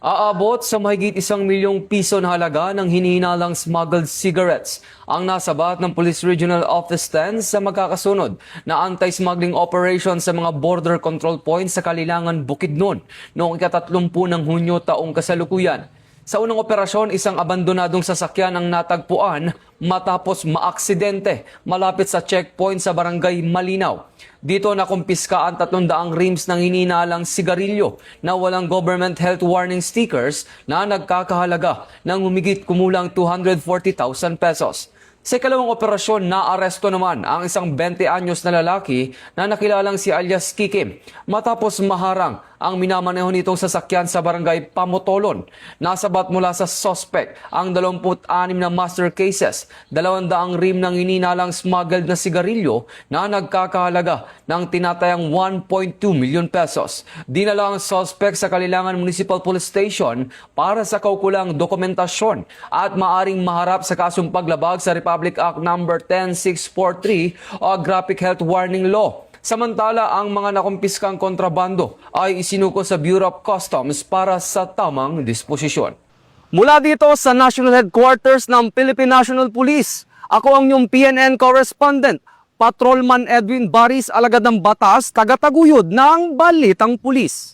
Aabot sa mahigit 1 milyong piso na halaga ng hinihinalang smuggled cigarettes ang nasabat ng Police Regional Office 10 sa magkakasunod na anti-smuggling operation sa mga border control points sa Kalilangan, Bukidnon noong ika-30 ng Hunyo taong kasalukuyan. Sa unang operasyon, isang abandonadong sasakyan ang natagpuan matapos maaksidente malapit sa checkpoint sa barangay Malinaw. Dito nakumpiska ang 300 rims ng hinihinalang sigarilyo na walang government health warning stickers na nagkakahalaga ng humigit kumulang 240,000 pesos. Sa ikalawang operasyon, naaresto naman ang isang 20 anyos na lalaki na nakilalang si alias Kikim matapos maharang ang minamaneho nitong sasakyan sa barangay Pamotolon. Nasabat mula sa suspect ang 26 na master cases, 200 rim ng hinihinalang smuggled na sigarilyo na nagkakahalaga ng tinatayang 1.2 million pesos. Dinala ang suspect sa Kalilangan Municipal Police Station para sa kaukulang dokumentasyon at maaring maharap sa kasong paglabag sa Republic Act No. 10643 o Graphic Health Warning Law. Samantala, ang mga nakumpiskang kontrabando ay isinuko sa Bureau of Customs para sa tamang disposisyon. Mula dito sa National Headquarters ng Philippine National Police, ako ang inyong PNN correspondent, Patrolman Edwin Baris, alagad ng batas, tagataguyod ng Balitang Pulis.